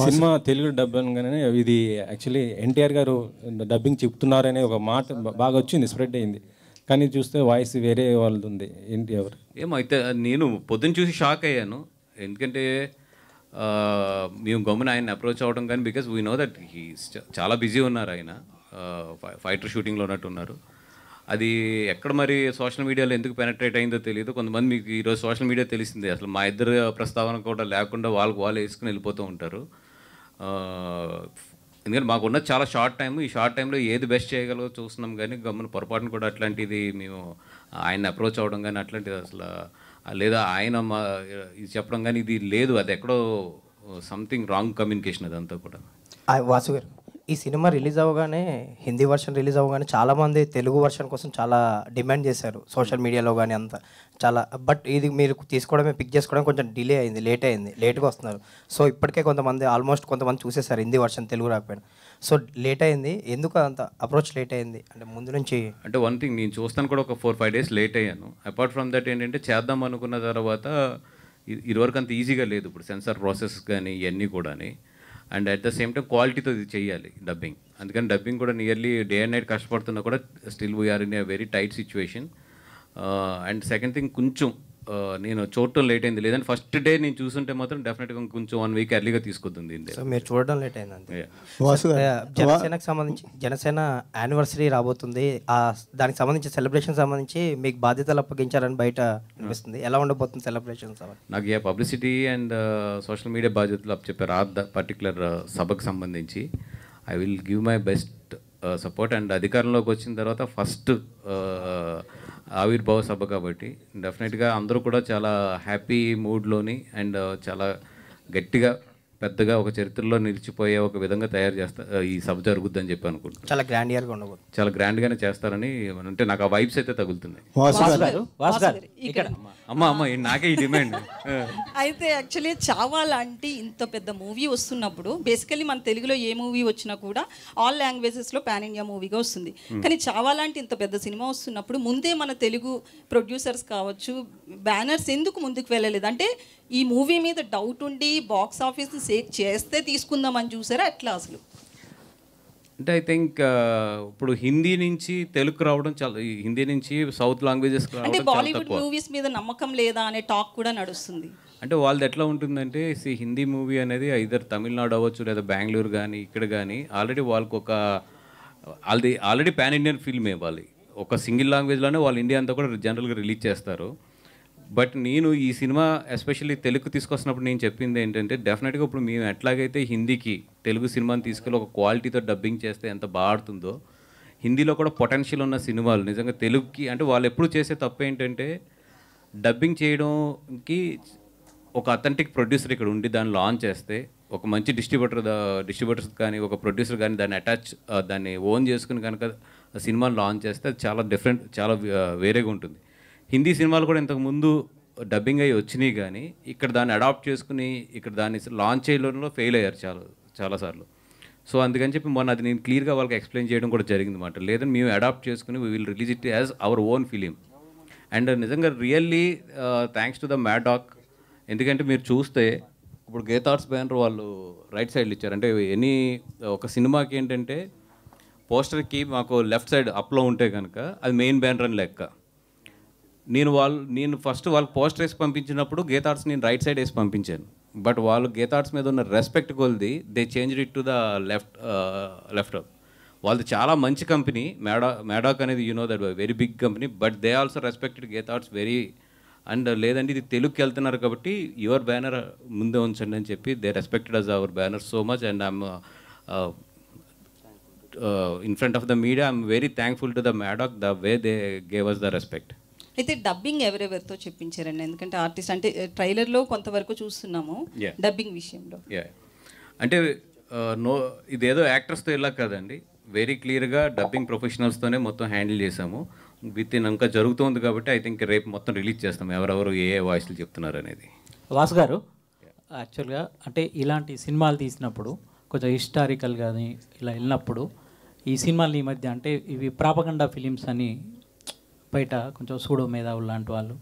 Cinema Telugu dub అనగానే ఇది actually NTR గారు డబ్బింగ్ చెప్తున్నారనే ఒక మాట బాగా వచ్చింది, స్ప్రెడ్ అయింది. కానీ చూస్తే వాయిస్ వేరే వాళ్ళది ఉంది. ఏంటి ఎవరు? ఏమో అయితే నేను పొద్దున్న చూసి షాక్ అయ్యాను. ఎందుకంటే మేము గమ్మున ఆయన అప్రోచ్ అవ్వడం కానీ, because we know that he చాలా బిజీ ఉన్నారు ఆయన, ఫైటర్ షూటింగ్లో ఉన్నట్టున్నారు. అది ఎక్కడ మరి సోషల్ మీడియాలో ఎందుకు పెనట్రేట్ అయిందో తెలియదు. కొంతమంది మీకు ఈరోజు సోషల్ మీడియా తెలిసిందే, అసలు మా ఇద్దరు ప్రస్తావన కూడా లేకుండా వాళ్ళు వేసుకుని వెళ్ళిపోతూ ఉంటారు. ఎందుకంటే మాకున్నది చాలా షార్ట్ టైం. ఈ షార్ట్ టైంలో ఏది బెస్ట్ చేయగలగో చూస్తున్నాం, కానీ గమ్మున పొరపాటును కూడా అట్లాంటిది మేము ఆయన అప్రోచ్ అవ్వడం కానీ అట్లాంటిది అసలు లేదా ఆయన ఇది చెప్పడం కానీ ఇది లేదు. అది ఎక్కడో సంథింగ్ రాంగ్ కమ్యూనికేషన్ అదంతా కూడా. వాసు గారు, ఈ సినిమా రిలీజ్ అవ్వగానే, హిందీ వర్షన్ రిలీజ్ అవ్వగానే చాలామంది తెలుగు వర్షన్ కోసం చాలా డిమాండ్ చేశారు సోషల్ మీడియాలో కానీ అంతా చాలా. బట్ ఇది మీరు తీసుకోవడమే, పిక్ చేసుకోవడం కొంచెం డిలే అయింది, లేట్గా వస్తున్నారు. సో ఇప్పటికే కొంతమంది చూసేశారు హిందీ వర్షన్, తెలుగు రాకపోయినా. సో లేట్ అయింది, ఎందుకు అంత అప్రోచ్ లేట్ అయింది అంటే ముందు నుంచి? అంటే వన్ థింగ్, నేను చూస్తాను కూడా ఒక 4-5 days లేట్ అయ్యాను. అపార్ట్ ఫ్రమ్ దట్ ఏంటంటే చేద్దాం అనుకున్న తర్వాత ఇదివరకు అంత ఈజీగా లేదు. ఇప్పుడు సెన్సార్ ప్రాసెస్ కానీ ఇవన్నీ కూడా, and at the same time క్వాలిటీతో ఇది చేయాలి డబ్బింగ్. అందుకని డబ్బింగ్ కూడా నియర్లీ డే అండ్ నైట్ కష్టపడుతున్నా కూడా still we're in a very tight situation. And second thing, కొంచెం నేను చూడటం లేట్ అయింది. లేదంటే ఫస్ట్ డే నేను చూస్తుంటే మాత్రం డెఫినెట్గా కొంచెం 1 week ఎర్లీగా తీసుకొద్ది. సో మీరు చూడడం లేట్ అయింది అంతే. జనసేనకు సంబంధించి జనసేన యానివర్సరీ రాబోతుంది, దానికి సంబంధించి సెలబ్రేషన్ సంబంధించి మీకు బాధ్యతలు అప్పగించారని బయట అనిపిస్తుంది. ఎలా ఉండబోతుంది సెలబ్రేషన్స్? నాకు పబ్లిసిటీ అండ్ సోషల్ మీడియా బాధ్యతలు అప్పచెప్పారు ఆ పర్టికులర్ సభకు సంబంధించి. I will give my best support. And అధికారంలోకి వచ్చిన తర్వాత ఫస్ట్ ఆవిర్భావ సభ కాబట్టి డెఫినెట్గా అందరూ కూడా చాలా హ్యాపీ మూడ్లోని అండ్ చాలా గట్టిగా పెద్దగా ఒక చరిత్రలో నిలిచిపోయే ఒక విధంగా తయారు ఈ సభ జరుగుద్దని చెప్పి అనుకుంటున్నాను. చాలా గ్రాండియర్గా ఉండబోతుంది, చాలా గ్రాండ్గానే చేస్తారని అంటే నాకు ఆ వైబ్స్ అయితే తగులుతున్నాయి. అమ్మ నాకే ఈ డిమాండ్. అయితే యాక్చువల్లీ చావా లాంటి ఇంత పెద్ద మూవీ వస్తున్నప్పుడు, బేసికలీ మన తెలుగులో ఏ మూవీ వచ్చినా కూడా ఆల్ లాంగ్వేజెస్లో పాన్ ఇండియా మూవీగా వస్తుంది. కానీ చావా లాంటి ఇంత పెద్ద సినిమా వస్తున్నప్పుడు ముందే మన తెలుగు ప్రొడ్యూసర్స్ కావచ్చు, బ్యానర్స్ ఎందుకు ముందుకు వెళ్ళలేదు? అంటే ఈ మూవీ మీద డౌట్ ఉండి బాక్స్ ఆఫీస్ సేక్ చేస్తే తీసుకుందామని చూసారా ఎట్లా అసలు? అంటే ఐ థింక్ ఇప్పుడు హిందీ నుంచి తెలుగు రావడం చాలా, హిందీ నుంచి సౌత్ లాంగ్వేజెస్ అంటే బాలీవుడ్ మూవీస్ మీద నమ్మకం లేదా అనే టాక్ కూడా నడుస్తుంది. అంటే వాళ్ళది ఎట్లా ఉంటుందంటే, హిందీ మూవీ అనేది ఐదర్ తమిళనాడు అవ్వచ్చు లేదా బెంగళూరు కానీ ఇక్కడ కానీ ఆల్రెడీ వాళ్ళకి ఆల్రెడీ పాన్ ఇండియన్ ఫిల్మే. వాళ్ళు ఒక సింగిల్ లాంగ్వేజ్లోనే వాళ్ళు ఇండియా అంతా కూడా జనరల్గా రిలీజ్ చేస్తారు. బట్ నేను ఈ సినిమా ఎస్పెషల్లీ తెలుగు తీసుకొస్తున్నప్పుడు నేను చెప్పింది ఏంటంటే, డెఫినెట్గా ఇప్పుడు మేము ఎట్లాగైతే హిందీకి తెలుగు సినిమాని తీసుకెళ్ళి ఒక క్వాలిటీతో డబ్బింగ్ చేస్తే ఎంత బాగా ఆడుతుందో, హిందీలో కూడా పొటెన్షియల్ ఉన్న సినిమాలు నిజంగా తెలుగుకి, అంటే వాళ్ళు ఎప్పుడు చేసే తప్పు ఏంటంటే డబ్బింగ్ చేయడంకి ఒక అథెంటిక్ ప్రొడ్యూసర్ ఇక్కడ ఉండి దాన్ని లాంచ్ చేస్తే, ఒక మంచి డిస్ట్రిబ్యూటర్స్ కానీ ఒక ప్రొడ్యూసర్ కానీ దాన్ని ఓన్ చేసుకుని కనుక సినిమాని లాంచ్ చేస్తే అది చాలా డిఫరెంట్, చాలా వేరేగా ఉంటుంది. హిందీ సినిమాలు కూడా ఇంతకుముందు డబ్బింగ్ అయ్యి వచ్చినాయి, కానీ ఇక్కడ దాన్ని అడాప్ట్ చేసుకుని ఇక్కడ దాన్ని లాంచ్ చేయడంలో ఫెయిల్ అయ్యారు చాలాసార్లు. సో అందుకని చెప్పి మొన్న అది నేను క్లియర్గా వాళ్ళకి ఎక్స్ప్లెయిన్ చేయడం కూడా జరిగింది అన్నమాట. లేదని మేము అడాప్ట్ చేసుకుని we will release it as our own film. And నిజంగా really thanks to the Maddock. ఎందుకంటే మీరు చూస్తే ఇప్పుడు గీతార్ట్స్ బ్యానర్ వాళ్ళు రైట్ సైడ్లు ఇచ్చారు. అంటే ఒక సినిమాకి ఏంటంటే పోస్టర్కి మాకు లెఫ్ట్ సైడ్ అప్లో ఉంటే కనుక అది మెయిన్ బ్యానర్ అని లెక్క. నేను ఫస్ట్ వాళ్ళకి పోస్టర్ వేసి పంపించినప్పుడు గీతార్ట్స్ నేను రైట్ సైడ్ వేసి పంపించాను. బట్ వాళ్ళు గీతార్ట్స్ మీద ఉన్న రెస్పెక్ట్ కొలిది they changed it to the left. వాళ్ళది చాలా మంచి కంపెనీ మ్యాడాక్ అనేది, you know that very big company. But they also respected Geetha Arts very. And లేదంటే ఇది తెలుగుకి వెళ్తున్నారు కాబట్టి యువర్ బ్యానర్ ముందే ఉంచండి అని చెప్పి they respected us our banner so much. And I'm in front of the media I'm very thankful to the Maddock the way they gave us the respect. అయితే డబ్బింగ్ ఎవరెవరితో చెప్పించారండి? ఎందుకంటే ఆర్టిస్ట్ అంటే ట్రైలర్లో కొంతవరకు చూస్తున్నాము డబ్బింగ్ విషయంలో. అంటే ఇదేదో యాక్టర్స్తో ఇలా కదండి, వెరీ క్లియర్గా డబ్బింగ్ ప్రొఫెషనల్స్తోనే మొత్తం హ్యాండిల్ చేసాము. విత్ ఇన్ ఇంకా జరుగుతుంది కాబట్టి ఐ థింక్ రేపు మొత్తం రిలీజ్ చేస్తాం ఎవరెవరు ఏ వాయిస్లు చెప్తున్నారు అనేది. వాసు గారు, యాక్చువల్గా అంటే ఇలాంటి సినిమాలు తీసినప్పుడు కొంచెం హిస్టారికల్ కానీ ఇలా వెళ్ళినప్పుడు ఈ సినిమాలు ఈ మధ్య అంటే ఇవి ప్రాపగండా ఫిలిమ్స్ అని బయట కొంచెం సూడో మేధావులు లాంటి వాళ్ళు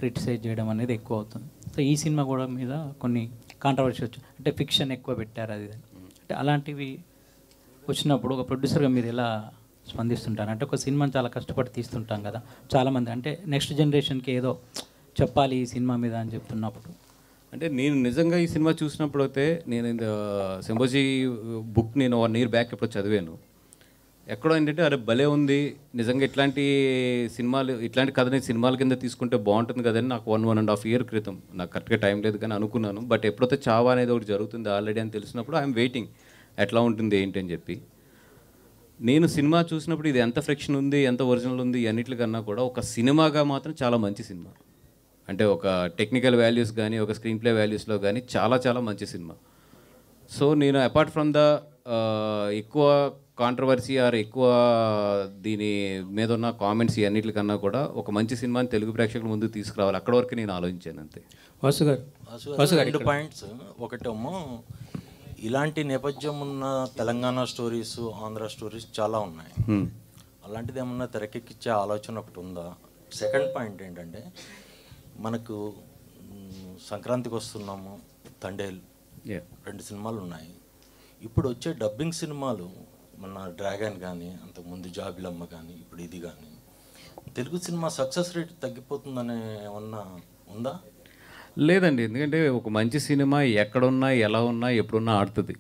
క్రిటిసైజ్ చేయడం అనేది ఎక్కువ అవుతుంది. సో ఈ సినిమా కూడా మీద కొన్ని కాంట్రవర్సీ వచ్చు, అంటే ఫిక్షన్ ఎక్కువ పెట్టారు అది ఇది. అంటే అలాంటివి వచ్చినప్పుడు ఒక ప్రొడ్యూసర్గా మీరు ఎలా స్పందిస్తుంటారు? అంటే ఒక సినిమాని చాలా కష్టపడి తీస్తుంటాం కదా చాలామంది, అంటే నెక్స్ట్ జనరేషన్కి ఏదో చెప్పాలి ఈ సినిమా మీద అని చెప్తున్నప్పుడు. అంటే నేను నిజంగా ఈ సినిమా చూసినప్పుడు అయితే నేను సింబోజీ బుక్ నేను 1 year బ్యాక్ ఎప్పుడు చదివాను. ఎక్కడో ఏంటంటే అరే భలే ఉంది నిజంగా, ఇట్లాంటి సినిమాలు ఇట్లాంటి కథని సినిమాల కింద తీసుకుంటే బాగుంటుంది కదని నాకు 1.5 year క్రితం, నాకు కరెక్ట్గా టైం లేదు కానీ అనుకున్నాను. బట్ ఎప్పుడైతే చావా అనేది ఒకటి జరుగుతుంది ఆల్రెడీ అని తెలిసినప్పుడు ఐఎమ్ వెయిటింగ్ ఎట్లా ఉంటుంది ఏంటి అని చెప్పి. నేను సినిమా చూసినప్పుడు ఇది ఎంత ఫ్రిక్షన్ ఉంది, ఎంత ఒరిజినల్ ఉంది, అన్నిటికన్నా కూడా ఒక సినిమాగా మాత్రం చాలా మంచి సినిమా. అంటే ఒక టెక్నికల్ వాల్యూస్ కానీ ఒక స్క్రీన్ ప్లే వాల్యూస్లో కానీ చాలా చాలా మంచి సినిమా. సో నేను అపార్ట్ ఫ్రమ్ ద ఎక్కువ కాంట్రవర్సీ ఆర్ ఎక్కువ దీని మీద ఉన్న కామెంట్స్ అన్నిటికన్నా కూడా ఒక మంచి సినిమాని తెలుగు ప్రేక్షకుల ముందుకు తీసుకురావాలి, అక్కడ వరకు నేను ఆలోచించాను అంతే. వాసు గారు 2 పాయింట్స్. ఒకటేమో ఇలాంటి నేపథ్యం ఉన్న తెలంగాణ స్టోరీస్, ఆంధ్ర స్టోరీస్ చాలా ఉన్నాయి. అలాంటిది ఏమన్నా తెరకెక్కించే ఆలోచన ఒకటి ఉందా? సెకండ్ పాయింట్ ఏంటంటే మనకు సంక్రాంతికి వస్తున్నాము, తండేల్ 2 సినిమాలు ఉన్నాయి. ఇప్పుడు వచ్చే డబ్బింగ్ సినిమాలు మన డ్రాగన్ కానీ అంతకుముందు జాబిలమ్మ కానీ ఇప్పుడు ఇది కానీ తెలుగు సినిమా సక్సెస్ రేట్ తగ్గిపోతుందనే ఏమన్నా ఉందా? లేదండి, ఎందుకంటే ఒక మంచి సినిమా ఎక్కడున్నా ఎలా ఉన్నా ఎప్పుడున్నా ఆడుతుంది.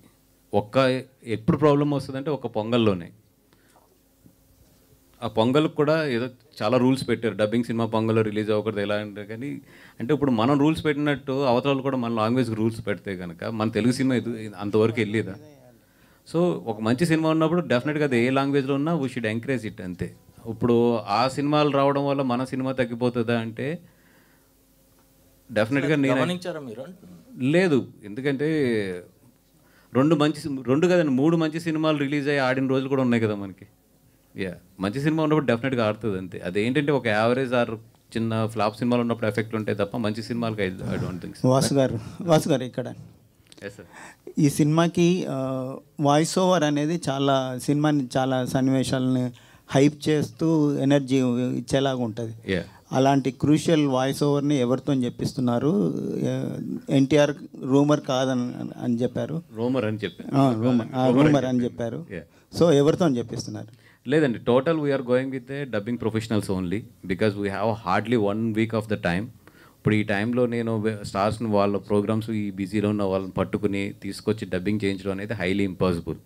ఎప్పుడు ప్రాబ్లం వస్తుందంటే ఒక పొంగల్లోనే. ఆ పొంగల్కి కూడా ఏదో చాలా రూల్స్ పెట్టారు, డబ్బింగ్ సినిమా పొంగల్లో రిలీజ్ అవ్వకూడదు ఎలా అంటే. కానీ అంటే ఇప్పుడు మనం రూల్స్ పెట్టినట్టు అవతరాలు కూడా మన లాంగ్వేజ్కి రూల్స్ పెడితే కనుక మన తెలుగు సినిమా అంతవరకు వెళ్ళేదా? సో ఒక మంచి సినిమా ఉన్నప్పుడు డెఫినెట్గా అది ఏ లాంగ్వేజ్లో ఉన్నా వీ షుడ్ ఎంకరేజ్ ఇట్ అంతే. ఇప్పుడు ఆ సినిమాలు రావడం వల్ల మన సినిమా తగ్గిపోతుందా అంటే డెఫినెట్గా నేను గమనించారా మీరు? లేదు, ఎందుకంటే 2 కదండి 3 మంచి సినిమాలు రిలీజ్ అయ్యి ఆడిన రోజులు కూడా ఉన్నాయి కదా మనకి. మంచి సినిమా ఉన్నప్పుడు డెఫినెట్గా ఆడుతుంది అంతే. అదేంటంటే ఒక యావరేజ్ ఆర్ చిన్న ఫ్లాప్ సినిమాలు ఉన్నప్పుడు ఎఫెక్ట్ ఉంటాయి తప్ప మంచి సినిమాలకి ఐ డోంట్ థింక్. వాసు గారు ఇక్కడ ఈ సినిమాకి వాయిస్ ఓవర్ అనేది చాలా సినిమాని చాలా సన్నివేశాలని హైప్ చేస్తూ ఎనర్జీ ఇచ్చేలాగా ఉంటుంది. అలాంటి క్రూషియల్ వాయిస్ ఓవర్ని ఎవరితో చెప్పిస్తున్నారు? ఎన్టీఆర్ రూమర్ కాదని అని చెప్పారు, రూమర్ అని చెప్పారు. సో ఎవరితో చెప్పిస్తున్నారు? లేదండి, total we're going with dubbing professionals only because we have hardly 1 week of the time. ఇప్పుడు ఈ టైంలో నేను స్టార్స్ని వాళ్ళ ప్రోగ్రామ్స్ ఈ బిజీలో ఉన్న వాళ్ళని పట్టుకుని తీసుకొచ్చి డబ్బింగ్ చేయించడం అనేది హైలీ ఇంపాసిబుల్.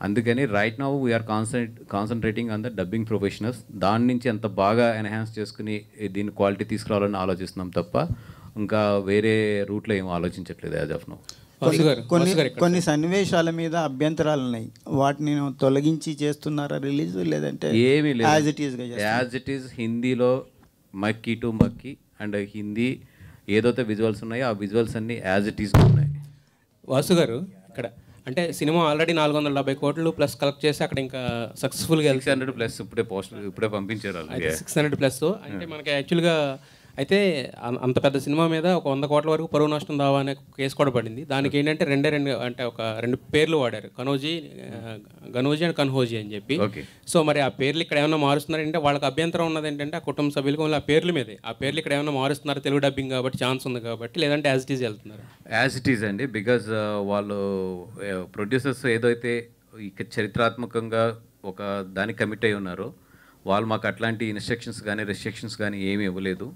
అందుకని right now we're concentrating on the dubbing professionals. దాని నుంచి ఎంత బాగా ఎన్హాన్స్ చేసుకుని దీని క్వాలిటీ తీసుకురావాలని ఆలోచిస్తున్నాం తప్ప ఇంకా వేరే రూట్లో ఏం ఆలోచించట్లేదు యాజ్ ఆఫ్ నౌ. కొన్ని సన్నివేశాల మీద అభ్యంతరాలు ఉన్నాయి, వాటిని తొలగించి చేస్తున్నారా రిలీజ్? లేదంటే ఏమీ లేదు, యాజ్ ఇట్ ఈస్ హిందీలో మక్కీ టు మక్కీ అండ్ హిందీ ఏదైతే విజువల్స్ ఉన్నాయో ఆ విజువల్స్ అన్నీ యాజ్ ఇట్ ఈస్ ఉన్నాయి. వాసు గారు ఇక్కడ అంటే సినిమా ఆల్రెడీ 470 కోట్లు ప్లస్ కలెక్ట్ చేసి అక్కడ ఇంకా సక్సెస్ఫుల్గా 600+ ఇప్పుడే పంపించారు. 600+ అంటే మనకి యాక్చువల్గా అయితే అంత పెద్ద సినిమా మీద ఒక 100 కోట్ల వరకు పరువు నష్టం దావా అనే కేసు కూడా పడింది. దానికి ఏంటంటే ఒక 2 పేర్లు వాడారు, గనోజీ అండ్ కన్హోజీ అని చెప్పి. సో మరి ఆ పేర్లు ఇక్కడ ఏమైనా మారుస్తున్నారంటే వాళ్ళకి అభ్యంతరం ఉన్నది ఏంటంటే ఆ కుటుంబ సభ్యులకు ఆ పేర్ల మీదే, ఆ పేర్లు ఇక్కడ ఏమైనా మారుస్తున్నారు తెలుగు డబ్బింగ్ కాబట్టి ఛాన్స్ ఉంది కాబట్టి, లేదంటే యాజ్ ఇట్ ఈజ్ వెళ్తున్నారు? యాజ్ ఇట్ ఈజ్ అండి, బికాజ్ వాళ్ళు ప్రొడ్యూసర్స్ ఏదైతే చరిత్రాత్మకంగా ఒక దానికి కమిట్ అయి ఉన్నారో వాళ్ళు మాకు అట్లాంటి ఇన్స్ట్రక్షన్స్ కానీ రెస్ట్రిక్షన్స్ కానీ ఏమీ ఇవ్వలేదు.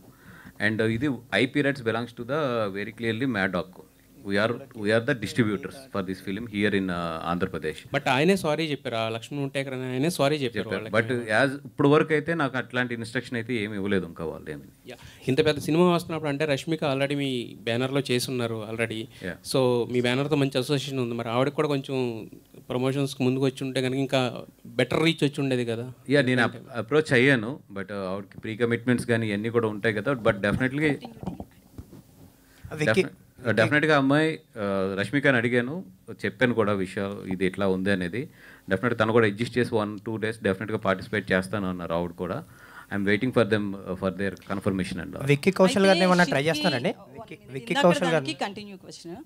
అండ్ ఇది IP rights belongs to the very clearly Mad Dog. We are the distributors for this film here in Andhra Pradesh. But ఆయనే సారీ చెప్పారు, ఆ లక్ష్మణ్ ఉంటేకర్ ఆయనే సారీ చెప్పారు. బట్ యాజ్ ఇప్పుడు వరకు అయితే నాకు అట్లాంటి ఇన్స్ట్రక్షన్ అయితే ఏమి ఇవ్వలేదు ఇంకా వాళ్ళు ఏమి. ఇంత పెద్ద సినిమా వస్తున్నప్పుడు అంటే రష్మిక ఆల్రెడీ మీ బ్యానర్లో చేసి ఉన్నారు ఆల్రెడీ. సో మీ బ్యానర్తో మంచి అసోసియేషన్ ఉంది, మరి ఆవిడకి కూడా కొంచెం ప్రమోషన్స్కి ముందుకు వచ్చి ఉంటే కనుక ఇంకా బెటర్ రీచ్ వచ్చి ఉండేది కదా. నేను అప్రోచ్ అయ్యాను, బట్ ఆవిడకి ప్రీ కమిట్మెంట్స్ కానీ ఇవన్నీ కూడా ఉంటాయి కదా. బట్ డెఫినెట్గా అమ్మాయి రష్మికని అడిగాను, చెప్పాను కూడా విషయాలు ఇది ఎట్లా ఉంది అనేది. డెఫినెట్గా తను కూడా అడ్జస్ట్ చేసి 1-2 days డెఫినెట్గా పార్టిసిపేట్ చేస్తాను అన్నారు ఆవిడ కూడా. I'm waiting for them for their confirmation and Vicky Kaushal గారిని ఏమన్నా ట్రై చేస్తున్నారండి? విక్కీ కౌశల్ గారిని కంటిన్యూ క్వశ్చన్.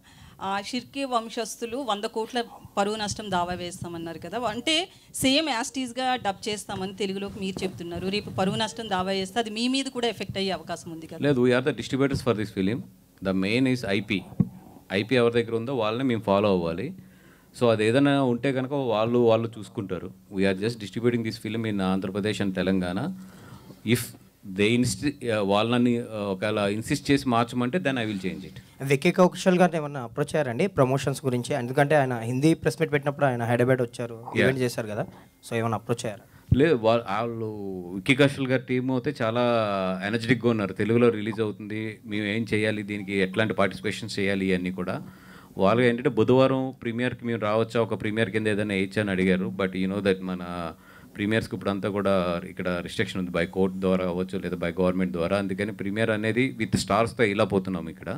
షిర్కీ వంశస్థులు 100 కోట్ల పరువు నష్టం దావా వేస్తామన్నారు కదా, అంటే సేమ్ యాస్టీస్గా డబ్ చేస్తామని తెలుగులోకి మీరు చెప్తున్నారు. రేపు పరువు నష్టం దావా చేస్తే అది మీ మీద కూడా ఎఫెక్ట్ అయ్యే అవకాశం ఉంది కదా? లేదు, we're the distributors for this film. The main is IP. IP ఎవరి దగ్గర ఉందో వాళ్ళని మేము ఫాలో అవ్వాలి. సో అది ఏదైనా ఉంటే కనుక వాళ్ళు చూసుకుంటారు. We are just distributing this film in Andhra Pradesh and Telangana. If they వాళ్ళని ఒకవేళ ఇన్సిస్ట్ చేసి మార్చమంటే then I will change it. Vicky Kaushal గారిని ఏమన్నా అప్రోచ్ అయ్యారండి ప్రమోషన్స్ గురించి? ఎందుకంటే ఆయన హిందీ ప్రెస్ మీట్ పెట్టినప్పుడు ఆయన హైదరాబాద్ వచ్చారు, ఈవెంట్ చేశారు కదా, సో ఏమైనా అప్రోచ్ అయ్యారు? లేదు, వాళ్ళు విక్కీ కౌశల్ గారి టీమ్ అయితే చాలా ఎనర్జెటిక్గా ఉన్నారు. తెలుగులో రిలీజ్ అవుతుంది, మేము ఏం చేయాలి, దీనికి ఎట్లాంటి పార్టిసిపేషన్స్ చేయాలి ఇవన్నీ కూడా. వాళ్ళు ఏంటంటే బుధవారం ప్రీమియర్కి మేము రావచ్చా, ఒక ప్రీమియర్ కింద ఏదైనా వేయచ్చా అని అడిగారు. బట్ యూ నో దట్ మన ప్రీమియర్స్కి ఇప్పుడు అంతా కూడా ఇక్కడ రిస్ట్రిక్షన్ ఉంది, బై కోర్ట్ ద్వారా అవ్వచ్చు లేదా బై గవర్నమెంట్ ద్వారా. అందుకని ప్రీమియర్ అనేది విత్ స్టార్స్తో ఇలా పోతున్నాం ఇక్కడ.